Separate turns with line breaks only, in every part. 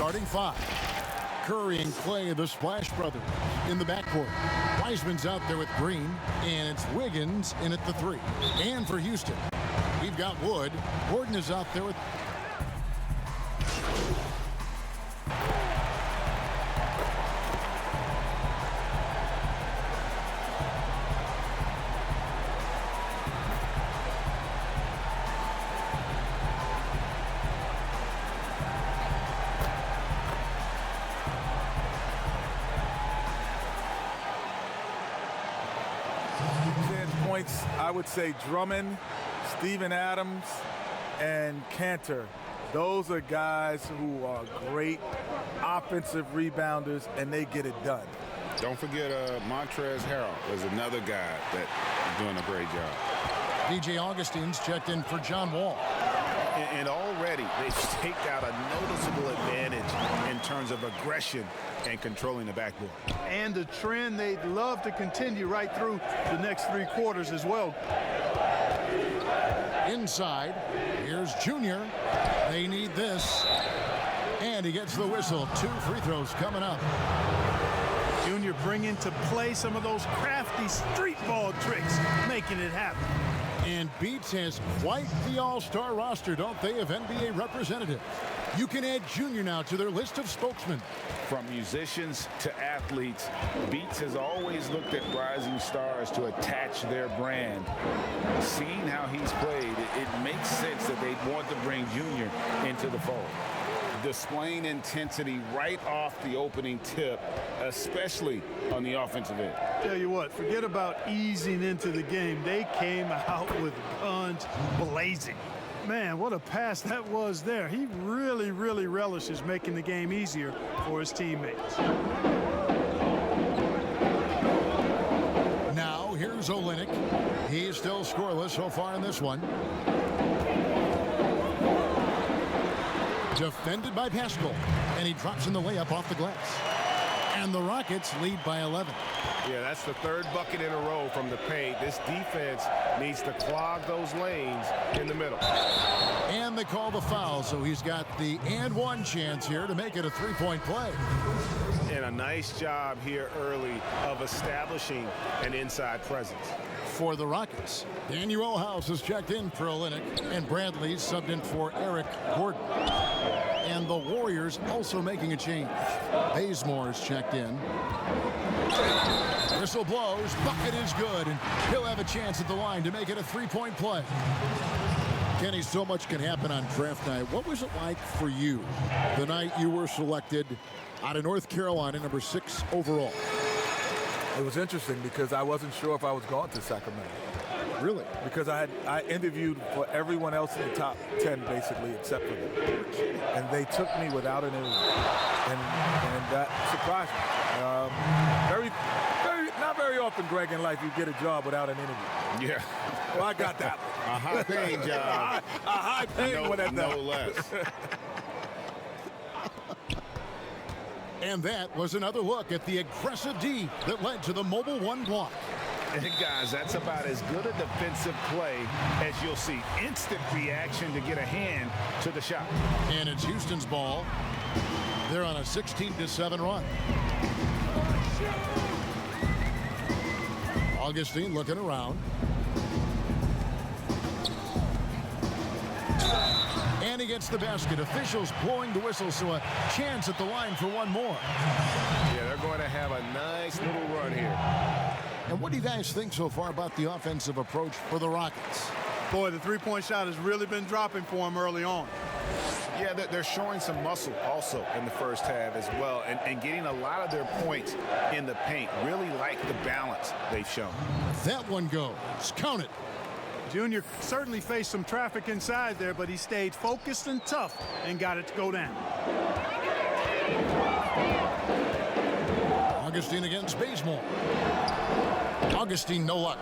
starting five. Curry and Clay, the Splash Brothers, in the backcourt. Wiseman's out there with Green, and it's Wiggins in at the three. And for Houston, we've got Wood. Gordon is out there with...
I would say Drummond, Steven Adams, and Cantor. Those are guys who are great offensive rebounders, and they get it done.
Don't forget Montrezl Harrell is another guy that is doing a great job.
DJ Augustine's checked in for John Wall.
And already they've staked out a noticeable advantage in terms of aggression and controlling the backboard.
And the trend they'd love to continue right through the next three quarters as well.
Inside, here's Junior. They need this. And he gets the whistle. 2 free throws coming up.
Junior bringing to play some of those crafty street ball tricks, making it happen.
And Beats has quite the all-star roster, don't they, of NBA representatives. You can add Junior now to their list of spokesmen.
From musicians to athletes, Beats has always looked at rising stars to attach their brand. Seeing how he's played, it makes sense that they'd want to bring Junior into the fold. Displaying intensity right off the opening tip, especially on the offensive end.
Tell you what, forget about easing into the game. They came out with guns blazing. Man, what a pass that was there. He really, really relishes making the game easier for his teammates.
Now, here's Olynyk. He's still scoreless so far in this one. Defended by Pascal, and he drops in the layup off the glass. And the Rockets lead by 11.
Yeah, that's the third bucket in a row from the paint. This defense needs to clog those lanes in the middle.
And they call the foul, so he's got the and one chance here to make it a three-point play.
And a nice job here early of establishing an inside presence.
For the Rockets, Daniel House is checked in for Olynyk, and Bradley's subbed in for Eric Gordon. And the Warriors also making a change. Bazemore's checked in. Whistle blows, bucket is good, and he'll have a chance at the line to make it a three-point play. Kenny, so much can happen on draft night. What was it like for you the night you were selected out of North Carolina, number 6 overall?
It was interesting because I wasn't sure if I was going to Sacramento.
Really?
Because I interviewed for everyone else in the top 10, basically, except for them. And they took me without an interview. And that surprised me. Not very often, Greg, in life, you get a job without an interview.
Yeah.
Well, I got that one.
A high-paying job.
A high-paying one at that.
No less.
And that was another look at the aggressive D that led to the Mobile One block.
And guys, that's about as good a defensive play as you'll see. Instant reaction to get a hand to the shot.
And it's Houston's ball. They're on a 16-7 run. Augustine looking around. And he gets the basket. Officials blowing the whistle, so a chance at the line for one more.
Yeah, they're going to have a nice little run here.
And what do you guys think so far about the offensive approach for the Rockets?
Boy, the three-point shot has really been dropping for him early on.
Yeah, they're showing some muscle also in the first half as well, and getting a lot of their points in the paint. Really like the balance they've shown.
That one goes. Count it.
Junior certainly faced some traffic inside there, but he stayed focused and tough and got it to go down.
Augustine against Bazemore. Augustine, no luck.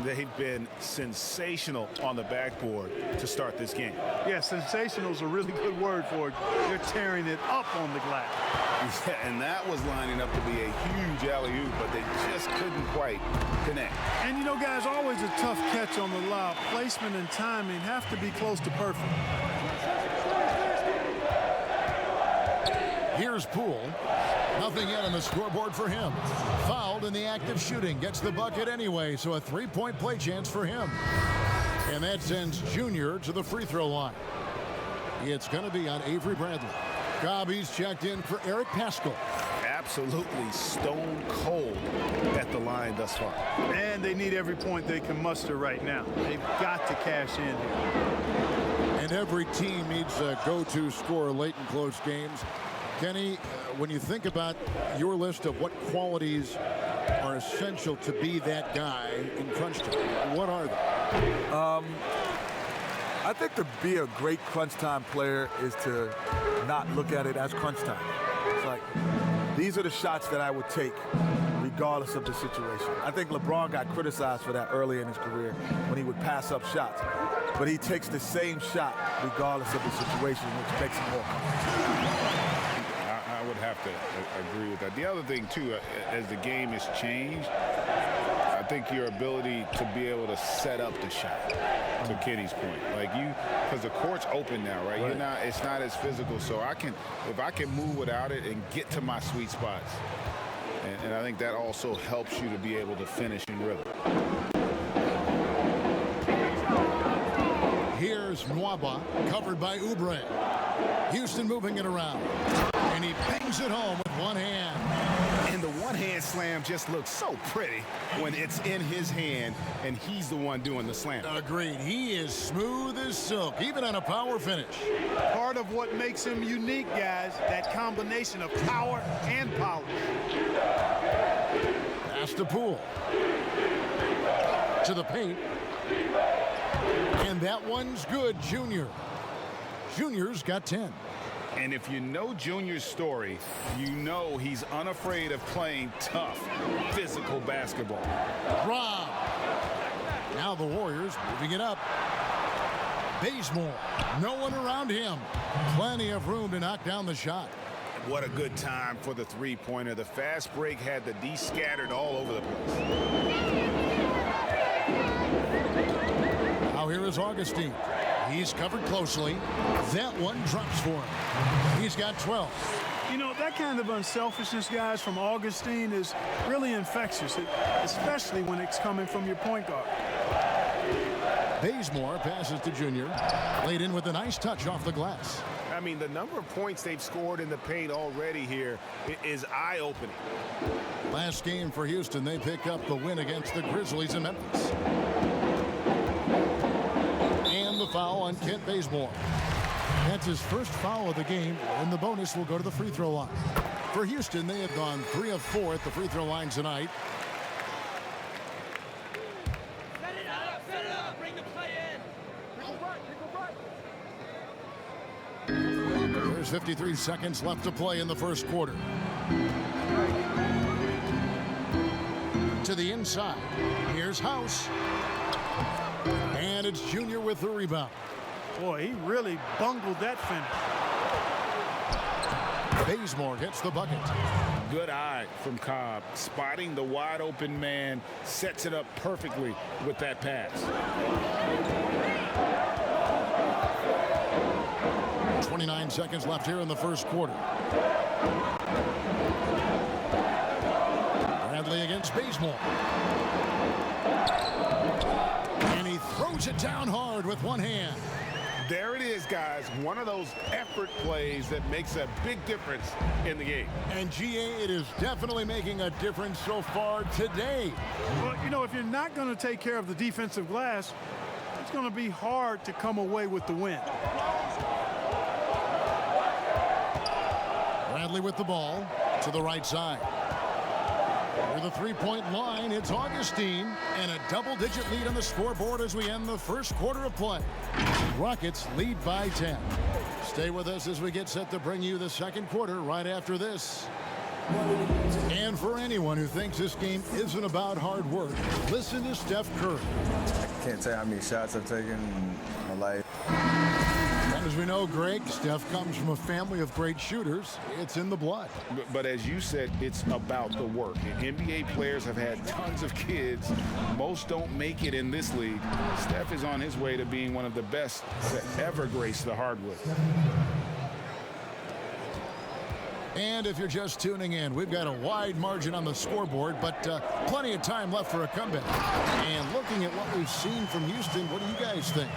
They've been sensational on the backboard to start this game.
Yeah, sensational is a really good word for it. They're tearing it up on the glass.
Yeah, and that was lining up to be a huge alley-oop, but they just couldn't quite connect.
And you know, guys, always a tough catch on the lob. Placement and timing have to be close to perfect.
Here's Poole. Nothing yet on the scoreboard for him. Fouled in the act of shooting. Gets the bucket anyway, so a three-point play chance for him. And that sends Junior to the free throw line. It's going to be on Avery Bradley. Gobby's checked in for Eric Paschal.
Absolutely stone cold at the line thus far.
And they need every point they can muster right now. They've got to cash in here.
And every team needs a go-to scorer late in close games. Kenny, when you think about your list of what qualities are essential to be that guy in crunch time, what are they?
I think to be a great crunch time player is to not look at it as crunch time. It's like, these are the shots that I would take regardless of the situation. I think LeBron got criticized for that early in his career when he would pass up shots. But he takes the same shot regardless of the situation, which makes him more comfortable.
I would have to agree with that. The other thing, too, as the game has changed, I think your ability to be able to set up the shot, to Kenny's point. Like because the court's open now, right? It's not as physical, so if I can move without it and get to my sweet spots, and I think that also helps you to be able to finish in rhythm.
Here's Nwaba, covered by Oubre. Houston moving it around. And he bangs it home with one hand.
And the one-hand slam just looks so pretty when it's in his hand and he's the one doing the slam.
Agreed. He is smooth as silk, even on a power finish.
Part of what makes him unique, guys, that combination of power and polish.
Pass to Poole. To the paint. And that one's good, Junior. Junior's got 10.
And if you know Junior's story, you know he's unafraid of playing tough, physical basketball.
Rob. Now the Warriors moving it up. Bazemore. No one around him. Plenty of room to knock down the shot.
What a good time for the three-pointer. The fast break had the D scattered all over the place.
Now here is Augustine. He's covered closely. That one drops for him. He's got 12.
You know, that kind of unselfishness, guys, from Augustine is really infectious, especially when it's coming from your point guard.
Bazemore passes to Junior. Laid in with a nice touch off the glass.
I mean, the number of points they've scored in the paint already here is eye-opening.
Last game for Houston, they pick up the win against the Grizzlies in Memphis. And the foul on Kent Bazemore. That's his first foul of the game, and the bonus will go to the free throw line. For Houston, they have gone 3 of 4 at the free throw line tonight.
Set it up, bring the play in.
There's 53 seconds left to play in the first quarter. To the inside. Here's House. And it's Junior with the rebound.
Boy, he really bungled that finish.
Bazemore gets the bucket.
Good eye from Cobb. Spotting the wide open man, sets it up perfectly with that pass.
29 seconds left here in the first quarter. Bradley against Bazemore. And he throws it down hard with one hand.
There it is, guys. One of those effort plays that makes a big difference in the game.
And GA, it is definitely making a difference so far today.
Well, you know, if you're not going to take care of the defensive glass, it's going to be hard to come away with the win.
Bradley with the ball to the right side. Near the three-point line, it's Augustine, and a double-digit lead on the scoreboard as we end the first quarter of play. Rockets lead by 10. Stay with us as we get set to bring you the second quarter right after this. And for anyone who thinks this game isn't about hard work, listen to Steph Curry.
I can't tell you how many shots I've taken in my life.
And as we know, Greg, Steph comes from a family of great shooters. It's in the blood.
But as you said, it's about the work. And NBA players have had tons of kids. Most don't make it in this league. Steph is on his way to being one of the best to ever grace the hardwood.
And if you're just tuning in, we've got a wide margin on the scoreboard, but plenty of time left for a comeback. And looking at what we've seen from Houston, what do you guys think?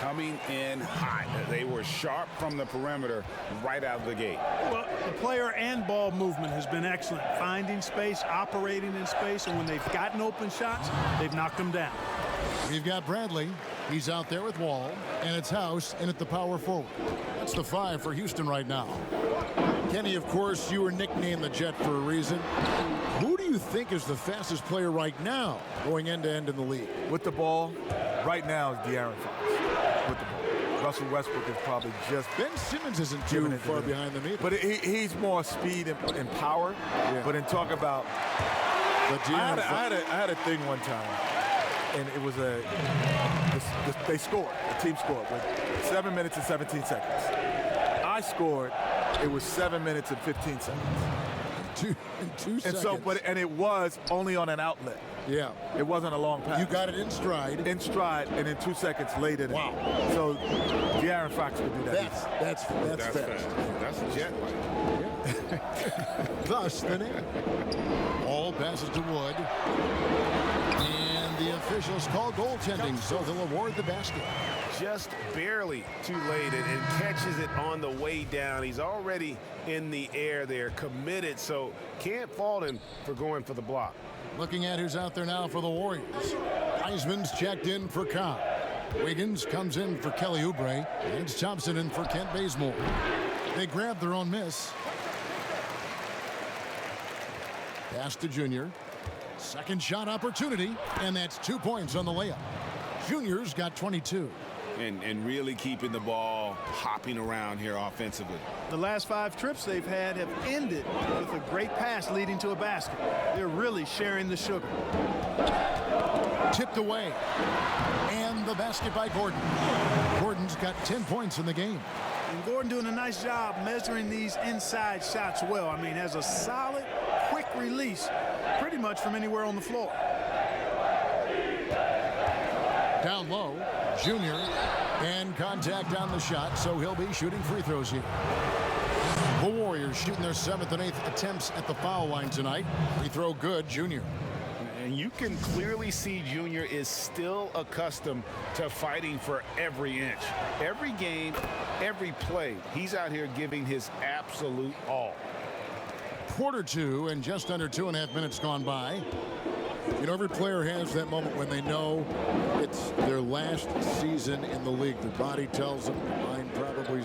Coming in hot. They were sharp from the perimeter right out of the gate.
Well, the player and ball movement has been excellent. Finding space, operating in space, and when they've gotten open shots, they've knocked them down.
We've got Bradley. He's out there with Wall, and it's House in at the power forward. That's the 5 for Houston right now. Kenny, of course, you were nicknamed the Jet for a reason. Who do you think is the fastest player right now going end-to-end in the league?
With the ball, right now is De'Aaron Fox. With the ball. Russell Westbrook is probably just...
Ben Simmons isn't too far behind them either.
But he's more speed and power. Yeah. But in talk about... I had a thing one time, and it was they scored. The team scored with 7 minutes and 17 seconds. I scored. It was 7 minutes and 15 seconds.
In 2 seconds.
And it was only on an outlet.
Yeah.
It wasn't a long pass.
You got it in stride.
In stride, and in 2 seconds later.
Wow.
So De'Aaron Fox could do that.
That's fast.
That's a jet.
Thus, the name. All passes to Wood. And the officials call goaltending, so they'll award the basket.
Just barely too late and catches it on the way down. He's already in the air there, committed, so can't fault him for going for the block.
Looking at who's out there now for the Warriors. Heisman's checked in for Cobb. Wiggins comes in for Kelly Oubre. And it's Thompson in for Kent Bazemore. They grab their own miss. Pass to Junior. Second shot opportunity, and that's 2 points on the layup. Junior's got 22.
And really keeping the ball hopping around here offensively.
The last 5 trips they've had have ended with a great pass leading to a basket. They're really sharing the sugar.
Tipped away. And the basket by Gordon. Gordon's got 10 points in the game.
And Gordon doing a nice job measuring these inside shots well. I mean, has a solid, quick release pretty much from anywhere on the floor.
Down low, Junior, and contact on the shot, so he'll be shooting free throws here. The Warriors shooting their 7th and 8th attempts at the foul line tonight. Free throw good, Junior.
And you can clearly see Junior is still accustomed to fighting for every inch. Every game, every play, he's out here giving his absolute all.
Quarter 2 and just under 2.5 minutes gone by. You know, every player has that moment when they know it's their last season in the league. Their body tells them, their mind probably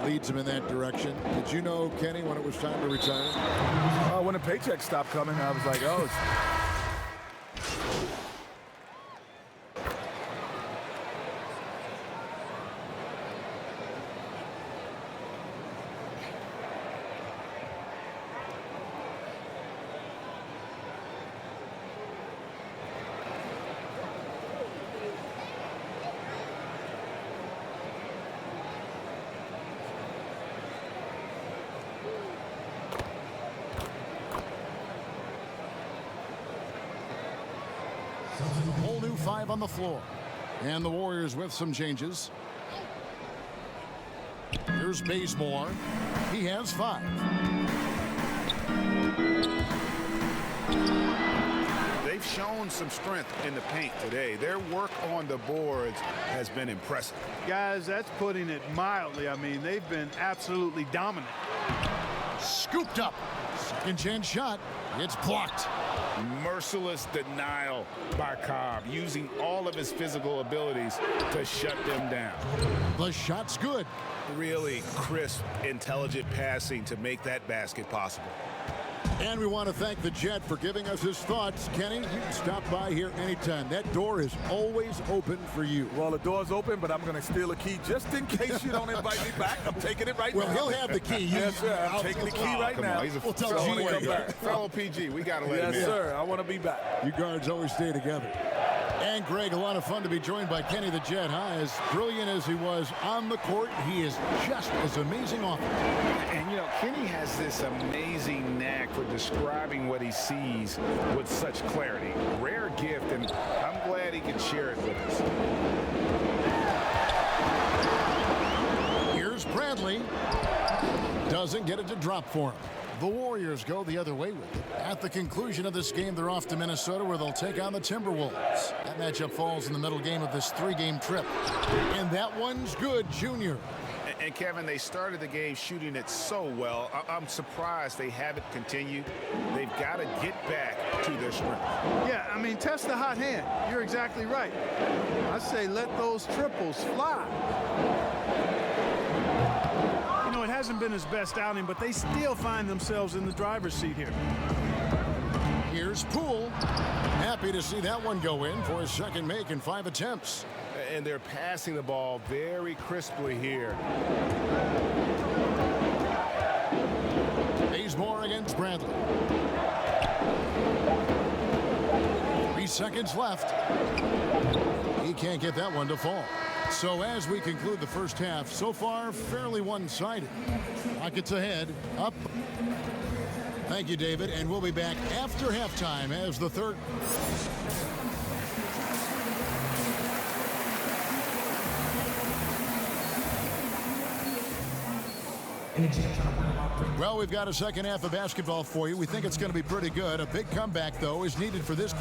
leads them in that direction. Did you know, Kenny, when it was time to retire?
When the paycheck stopped coming, I was like, oh,
Whole new 5 on the floor. And the Warriors with some changes. Here's Bazemore. He has 5.
They've shown some strength in the paint today. Their work on the boards has been impressive.
Guys, that's putting it mildly. I mean, they've been absolutely dominant.
Scooped up. Second chance shot. It's blocked.
Merciless denial by Cobb, using all of his physical abilities to shut them down.
The shot's good.
Really crisp, intelligent passing to make that basket possible.
And we want to thank the Jet for giving us his thoughts. Kenny, you can stop by here anytime. That door is always open for you.
Well, the door's open, but I'm going to steal a key just in case you don't invite me back. I'm taking it right now.
Well, he'll have the key.
Yes, sir. I'm taking the key right now.
We'll tell
Fellow PG, we got to let him in.
Yes, sir. I want to be back.
You guards always stay together. And Greg, a lot of fun to be joined by Kenny the Jet. As brilliant as he was on the court, he is just as amazing off it.
And, you know, Kenny has this amazing knack for describing what he sees with such clarity. Rare gift, and I'm glad he can share it with us.
Here's Bradley. Doesn't get it to drop for him. The Warriors go the other way with it. At the conclusion of this game, they're off to Minnesota, where they'll take on the Timberwolves. That matchup falls in the middle game of this 3-game trip. And that one's good, Junior.
And Kevin, they started the game shooting it so well. I'm surprised they haven't continued. They've got to get back to their strength.
Yeah, I mean, test the hot hand. You're exactly right. I say let those triples fly. You know, it hasn't been his best outing, but they still find themselves in the driver's seat here.
Here's Poole. Happy to see that one go in for his second make in 5 attempts.
And they're passing the ball very crisply here.
Bazemore against Bradley. 3 seconds left. He can't get that one to fall. So as we conclude the first half, so far fairly one-sided. Rockets ahead, up. Thank you, David, and we'll be back after halftime as the third. Well, we've got a second half of basketball for you. We think it's going to be pretty good. A big comeback, though, is needed for this.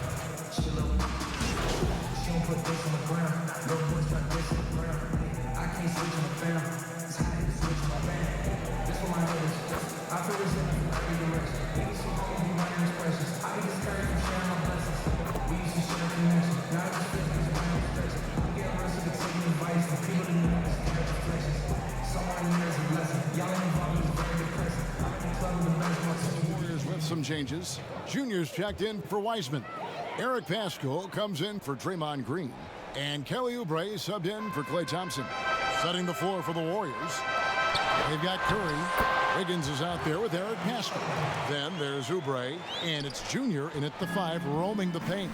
Warriors with some changes. Junior's checked in for Wiseman. Eric Pascal comes in for Draymond Green. And Kelly Oubre subbed in for Klay Thompson. Setting the floor for the Warriors. They've got Curry. Wiggins is out there with Eric Pascal. Then there's Oubre, and it's Junior in at the 5 roaming the paint.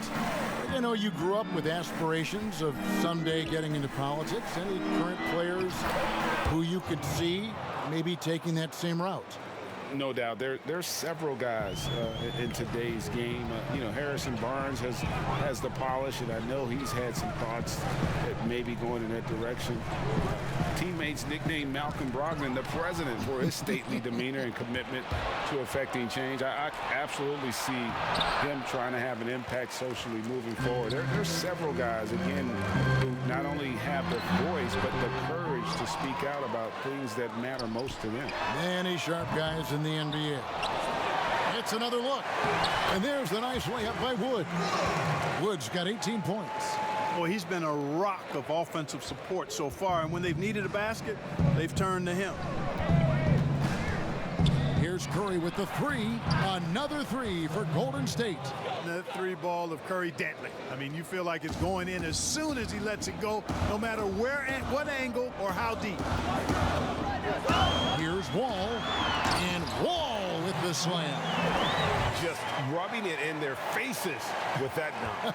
You know, you grew up with aspirations of someday getting into politics. Any current players who you could see maybe taking that same route?
No doubt. There's several guys in today's game. You know, Harrison Barnes has the polish, and I know he's had some thoughts that maybe going in that direction. Teammates nicknamed Malcolm Brogdon the president for his stately demeanor and commitment to affecting change. I absolutely see him trying to have an impact socially moving forward. There's several guys, again, who not only have the voice, but the courage to speak out about things that matter most to them.
Many sharp guys in the NBA. It's another look. And there's the nice layup by Wood. Wood's got 18 points.
Well, he's been a rock of offensive support so far, and when they've needed a basket, they've turned to him.
Here's Curry with the 3. Another 3 for Golden State.
That 3 ball of Curry, deadly. I mean, you feel like it's going in as soon as he lets it go, no matter where, at what angle, or how deep.
Here's Wall, and Wall with the slam.
Just rubbing it in their faces with that dunk.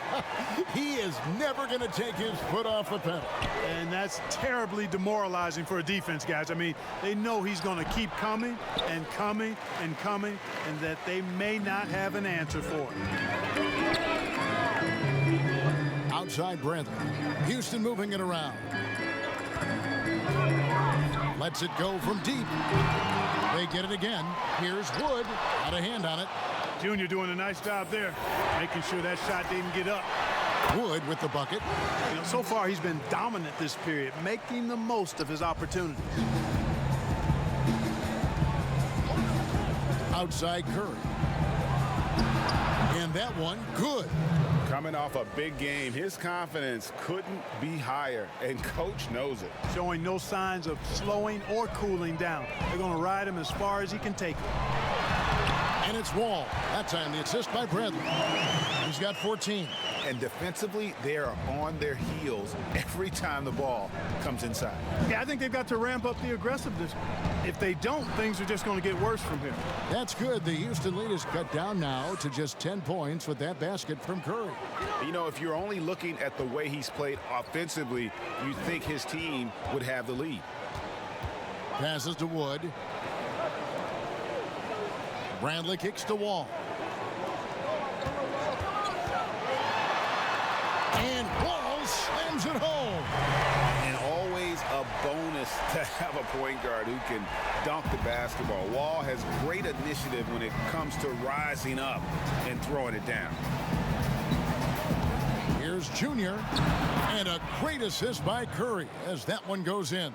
He is never going to take his foot off the pedal.
And that's terribly demoralizing for a defense, guys. I mean, they know he's going to keep coming and coming and coming, and that they may not have an answer for it.
Outside Bradley. Houston moving it around. Lets it go from deep. They get it again. Here's Wood. Got a hand on it.
Junior doing a nice job there, making sure that shot didn't get up.
Wood with the bucket.
You know, so far he's been dominant this period, making the most of his opportunities.
Outside Curry. And that one, good.
Coming off a big game, his confidence couldn't be higher, and coach knows it.
Showing no signs of slowing or cooling down. They're going to ride him as far as he can take him.
And it's Wall. That time the assist by Bradley. He's got 14.
And defensively, they are on their heels every time the ball comes inside.
Yeah, I think they've got to ramp up the aggressiveness. If they don't, things are just going to get worse from here.
That's good. The Houston lead is cut down now to just 10 points with that basket from Curry.
You know, if you're only looking at the way he's played offensively, you'd think his team would have the lead.
Passes to Wood. Bradley kicks to Wall. And Wall slams it home.
And always a
bonus to have a point guard who can dunk the basketball. Wall has great initiative when it comes to rising up and throwing it down.
Here's Junior, and a great assist by Curry as that one goes in.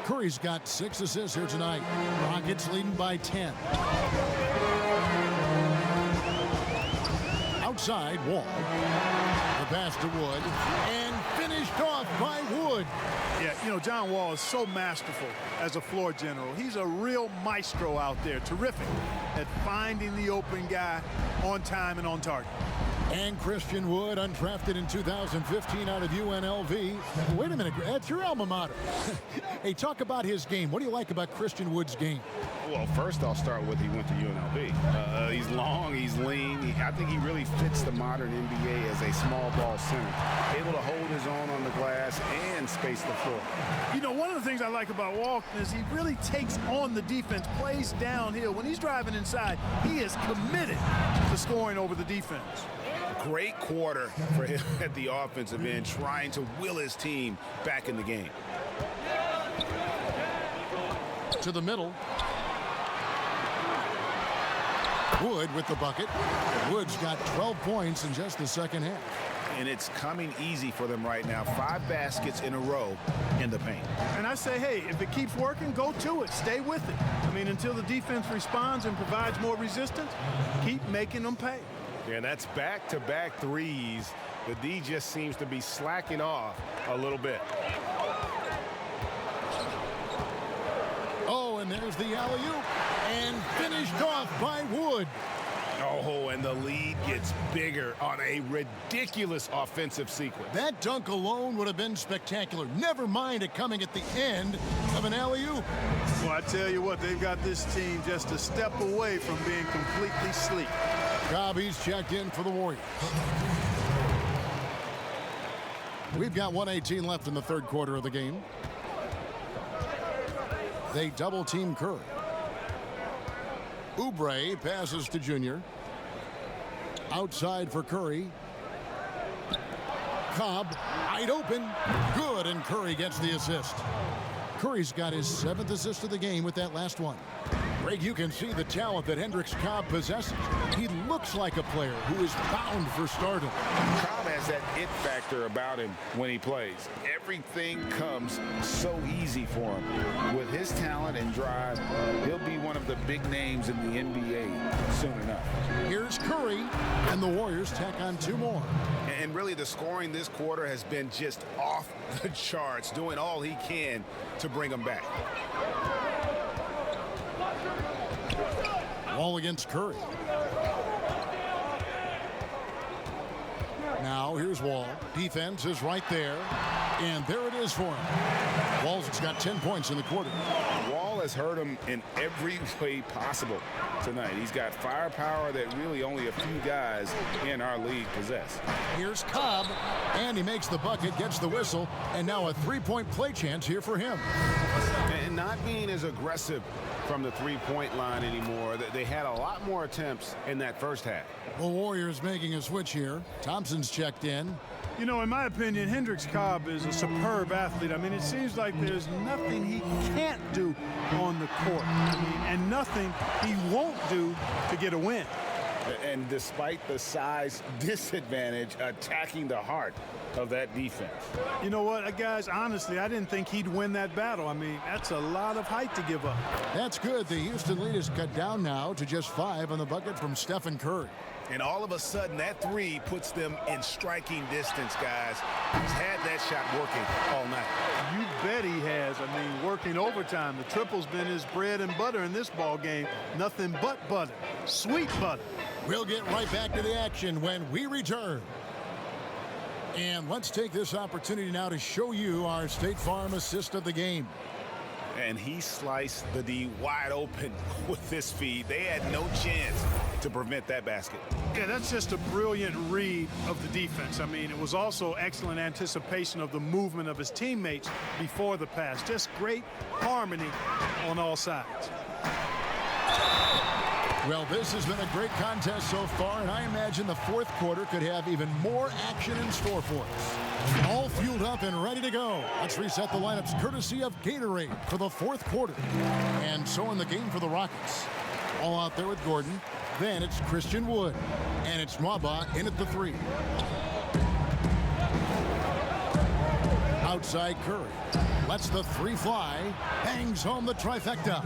Curry's got 6 assists here tonight. Rockets leading by 10. Outside, Wall. The pass to Wood, and finished off by Wood.
Yeah, you know, John Wall is so masterful as a floor general. He's a real maestro out there, terrific at finding the open guy on time and on target.
And Christian Wood, undrafted in 2015 out of UNLV. Wait a minute, that's your alma mater. Hey, talk about his game. What do you like about Christian Wood's game?
Well, first I'll start with he went to UNLV. He's long, he's lean. I think he really fits the modern NBA as a small ball center. Able to hold his own on the glass and space the floor.
You know, one of the things I like about Walton is he really takes on the defense, plays downhill. When he's driving inside, he is committed to scoring over the defense.
Great quarter for him at the offensive end, trying to will his team back in the game.
To the middle. Wood with the bucket. Wood's got 12 points in just the second half.
And it's coming easy for them right now. 5 baskets in a row in the paint.
And I say, hey, if it keeps working, go to it. Stay with it. I mean, until the defense responds and provides more resistance, keep making them pay.
Yeah, and that's back-to-back threes. The D just seems to be slacking off a little bit.
Oh, and there's the alley-oop, and finished off by Wood.
Oh, and the lead gets bigger on a ridiculous offensive sequence.
That dunk alone would have been spectacular. Never mind it coming at the end of an alley-oop.
Well, I tell you what, they've got this team just a step away from being completely sleek.
Cobb's checked in for the Warriors. We've got 1:18 left in the third quarter of the game. They double-team Curry. Oubre passes to Junior. Outside for Curry. Cobb wide open. Good, and Curry gets the assist. Curry's got his 7th assist of the game with that last one. Greg, you can see the talent that Hendricks Cobb possesses. He looks like a player who is bound for stardom.
Cobb has that it factor about him when he plays. Everything comes so easy for him. With his talent and drive, he'll be one of the big names in the NBA soon enough.
Here's Curry, and the Warriors tack on 2 more.
And really, the scoring this quarter has been just off the charts, doing all he can to bring them back.
Wall against Curry. Now here's Wall. Defense is right there. And there it is for him. Wall's got 10 points in the quarter.
Wall has hurt him in every way possible tonight. He's got firepower that really only a few guys in our league possess.
Here's Cobb, and he makes the bucket, gets the whistle, and now a 3-point play chance here for him.
And not being as aggressive from the three-point line anymore. They had a lot more attempts in that first half.
The Warriors making a switch here. Thompson's checked in.
You know, in my opinion, Hendricks Cobb is a superb athlete. I mean, it seems like there's nothing he can't do on the court. I mean, and nothing he won't do to get a win.
And despite the size disadvantage, attacking the heart of that defense.
You know what, guys, honestly, I didn't think he'd win that battle. I mean, that's a lot of height to give up.
That's good. The Houston lead is cut down now to just 5 on the bucket from Stephen Curry.
And all of a sudden, that three puts them in striking distance, guys. He's had that shot working all night.
You bet he has. I mean, working overtime. The triple's been his bread and butter in this ball game. Nothing but butter. Sweet butter.
We'll get right back to the action when we return. And let's take this opportunity now to show you our State Farm assist of the game.
And he sliced the D wide open with this feed. They had no chance to prevent that basket.
Yeah, that's just a brilliant read of the defense. I mean, it was also excellent anticipation of the movement of his teammates before the pass. Just great harmony on all sides.
Well, this has been a great contest so far, and I imagine the fourth quarter could have even more action in store for us. All fueled up and ready to go. Let's reset the lineups courtesy of Gatorade for the fourth quarter. And so in the game for the Rockets. All out there with Gordon. Then it's Christian Wood. And it's Nwaba in at the 3. Outside Curry. Lets the 3 fly. Bangs home the trifecta.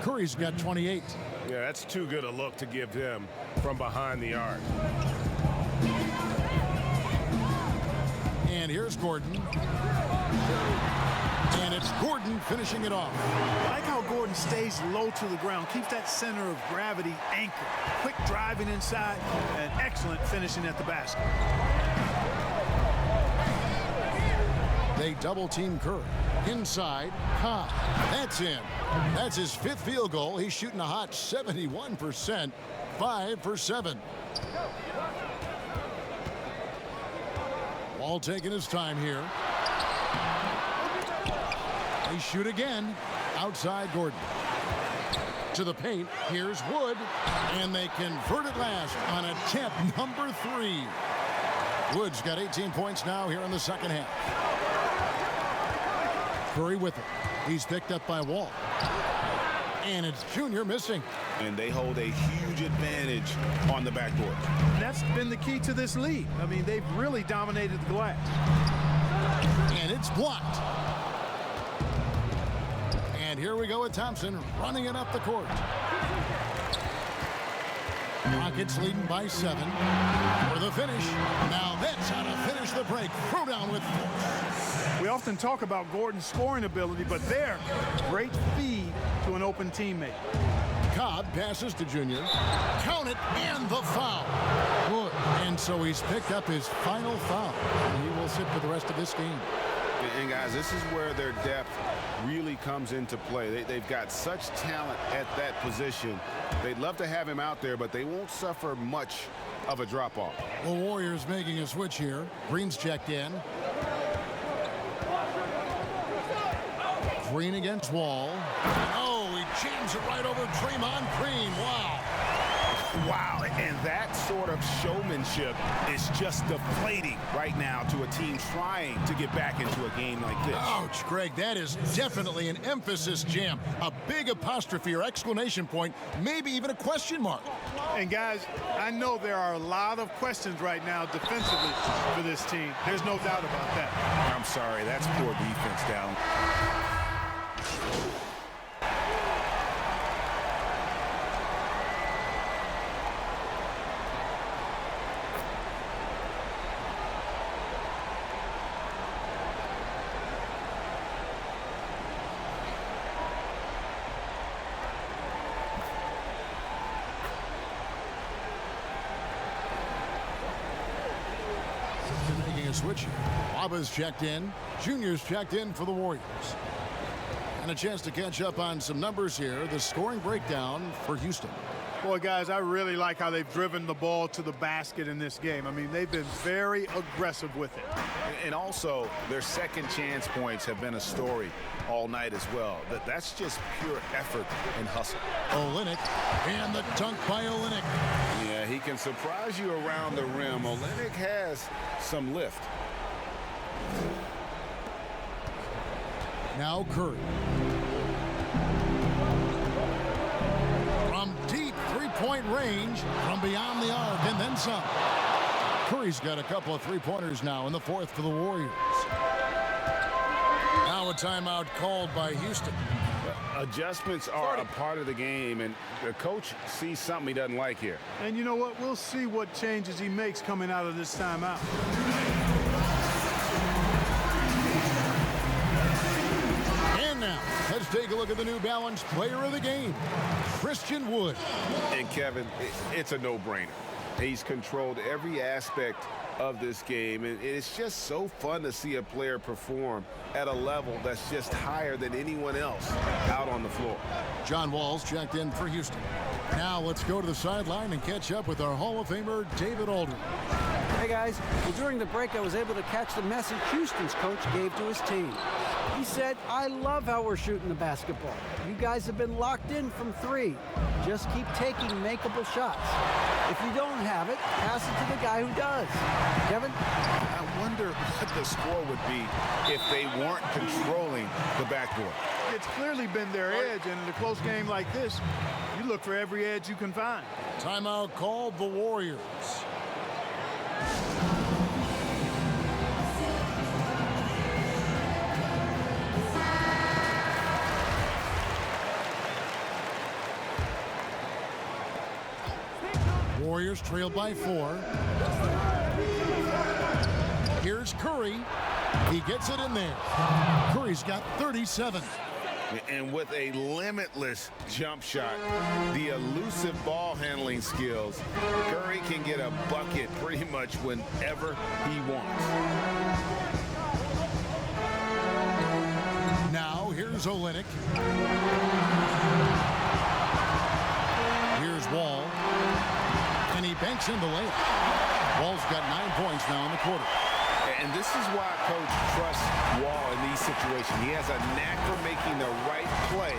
Curry's got 28.
Yeah, that's too good a look to give him from behind the arc.
And here's Gordon. And it's Gordon finishing it off.
I like how Gordon stays low to the ground, keeps that center of gravity anchored. Quick driving inside and excellent finishing at the basket.
They double team Curry. Inside, Cobb. That's in. That's his 5th field goal. He's shooting a hot 71%. 5 for 7. Wall taking his time here. They shoot again. Outside Gordon. To the paint. Here's Wood. And they convert it last on attempt number 3. Wood's got 18 points now here in the second half. Curry with it. He's picked up by Wall. And it's Junior missing.
And they hold a huge advantage on the backboard.
That's been the key to this lead. I mean, they've really dominated the glass.
And it's blocked. And here we go with Thompson running it up the court. Rockets leading by 7 for the finish. Now that's how to finish the break. Throw down with force.
We often talk about Gordon's scoring ability, but there, great feed to an open teammate.
Cobb passes to Junior. Count it, and the foul. Good. And so he's picked up his final foul. And he will sit for the rest of this game.
And guys, this is where their depth really comes into play. They've got such talent at that position. They'd love to have him out there, but they won't suffer much of a drop-off.
The Warriors making a switch here. Green's checked in. Green against Wall. Oh, he jams it right over Draymond Green. Wow.
Wow, and that sort of showmanship is just deflating right now to a team trying to get back into a game like this.
Ouch, Greg, that is definitely an emphasis jam. A big apostrophe or exclamation point, maybe even a question mark.
And guys, I know there are a lot of questions right now defensively for this team. There's no doubt about that.
I'm sorry, that's poor defense down.
Making a switch here. Waba's checked in. Junior's checked in for the Warriors. And a chance to catch up on some numbers here. The scoring breakdown for Houston.
Boy, guys, I really like how they've driven the ball to the basket in this game. I mean, they've been very aggressive with it.
And also, their second chance points have been a story all night as well. That's just pure effort and hustle.
Olynyk, and the dunk by Olynyk.
Yeah, he can surprise you around the rim. Olynyk has some lift.
Now Curry. From deep three-point range, from beyond the arc, and then some. Curry's got a couple of three-pointers now in the fourth for the Warriors. Now a timeout called by Houston.
Adjustments are a part of the game, and the coach sees something he doesn't like here.
And you know what? We'll see what changes he makes coming out of this timeout.
And now, let's take a look at the New Balance player of the game, Christian Wood.
And Kevin, it's a no-brainer. He's controlled every aspect of this game, and it's just so fun to see a player perform at a level that's just higher than anyone else out on the floor.
John Wall's checked in for Houston. Now let's go to the sideline and catch up with our Hall of Famer, David Aldridge.
Hey guys, well, during the break I was able to catch the message Houston's coach gave to his team. He said, "I love how we're shooting the basketball. You guys have been locked in from 3. Just keep taking makeable shots. If you don't have it, pass it to the guy who does." Kevin?
I wonder what the score would be if they weren't controlling the backboard.
It's clearly been their edge, and in a close game like this, you look for every edge you can find.
Timeout called the Warriors. Warriors trail by 4. Here's Curry. He gets it in there. Curry's got 37.
And with a limitless jump shot, the elusive ball handling skills, Curry can get a bucket pretty much whenever he wants.
Now here's Olynyk. Here's Wall. And he banks in the layup. Wall's got 9 points now in the quarter.
And this is why Coach trusts Wall in these situations. He has a knack for making the right play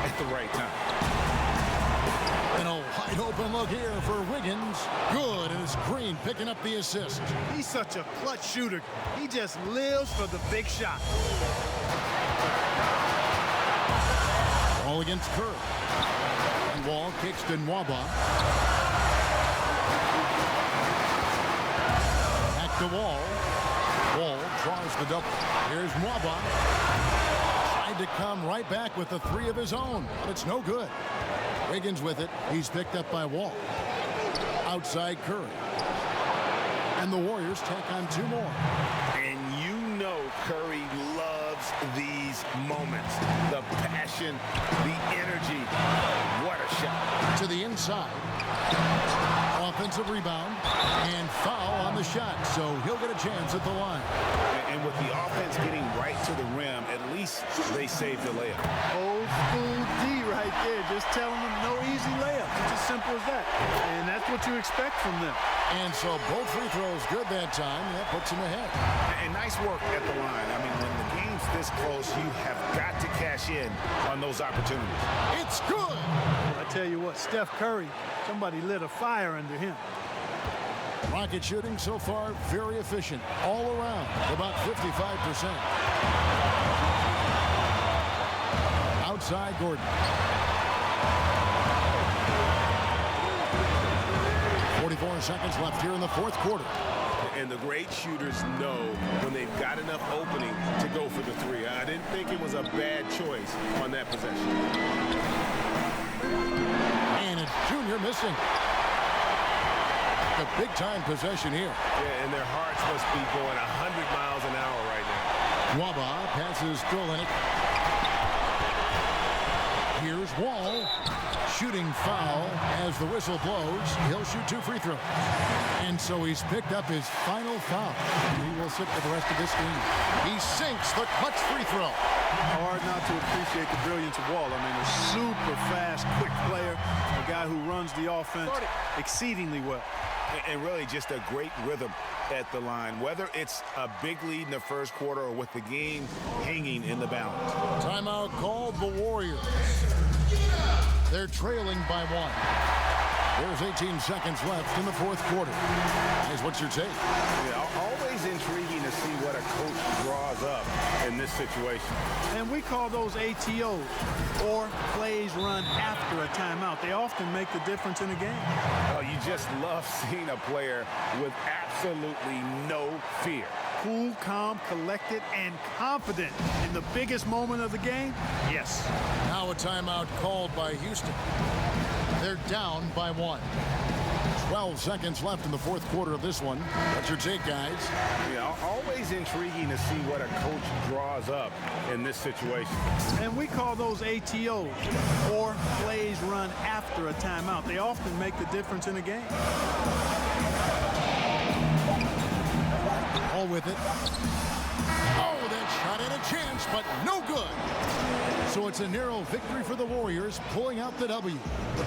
at the right time.
And a wide open look here for Wiggins. Good, and it's Green picking up the assist.
He's such a clutch shooter. He just lives for the big shot.
Wall against Curry. And Wall kicks to Nwaba. Back to Wall. Wall draws the double. Here's Nwaba. Tried to come right back with the 3 of his own, but it's no good. Wiggins with it. He's picked up by Wall. Outside Curry. And the Warriors tack on 2 more.
And you know Curry loves these moments. The passion, the energy. What a shot.
To the inside. Offensive rebound and foul on the shot, so he'll get a chance at the line.
And with the offense getting right to the rim, at least they saved the layup.
Old school D right there, just telling them no easy layup. It's as simple as that. And that's what you expect from them.
And so both free throws good that time. That puts him ahead.
And nice work at the line. I mean, when the game's this close, you have got to cash in on those opportunities.
It's good.
I tell you what, Steph Curry, somebody lit a fire under him.
Rocket shooting so far very efficient all around, about 55%. Outside Gordon. 44 seconds left here in the 4th quarter.
And the great shooters know when they've got enough opening to go for the 3. I didn't think it was a bad choice on that possession.
And it's Junior missing. A big-time possession here.
Yeah, and their hearts must be going 100 miles an hour right now.
Nwaba passes to Olynyk. Here's Wall. Shooting foul as the whistle blows. He'll shoot 2 free throws. And so he's picked up his final foul. He will sit for the rest of this game. He sinks the clutch free throw.
Hard not to appreciate the brilliance of Wall. I mean, a super fast, quick player. A guy who runs the offense exceedingly well.
And really just a great rhythm at the line, whether it's a big lead in the 1st quarter or with the game hanging in the balance.
Timeout called the Warriors. They're trailing by 1. There's 18 seconds left in the 4th quarter. Guys, what's your take?
Yeah, always intriguing to see what a coach draws up in this situation.
And we call those ATOs, or plays run after a timeout. They often make the difference in a game.
Oh, you just love seeing a player with absolutely no fear.
Cool, calm, collected, and confident in the biggest moment of the game? Yes.
Now a timeout called by Houston. They're down by 1. 12 seconds left in the 4th quarter of this one. What's your take, guys?
Yeah, always intriguing to see what a coach draws up in this situation.
And we call those ATOs, or plays run after a timeout. They often make the difference in a game.
All with it. Oh, that Shot and a chance, but no good. So it's a narrow victory for the Warriors, pulling out the W.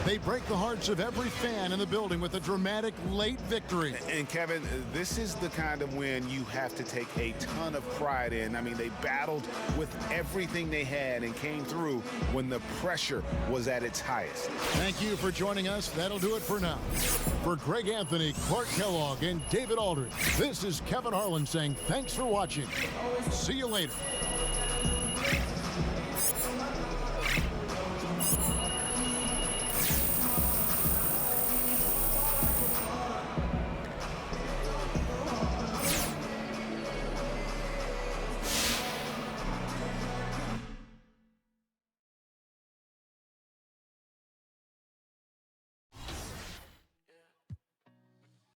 They break the hearts of every fan in the building with a dramatic late victory.
And Kevin, this is the kind of win you have to take a ton of pride in. I mean, they battled with everything they had and came through when the pressure was at its highest.
Thank you for joining us. That'll do it for now. For Greg Anthony, Clark Kellogg, and David Aldridge, this is Kevin Harlan saying thanks for watching. See you later.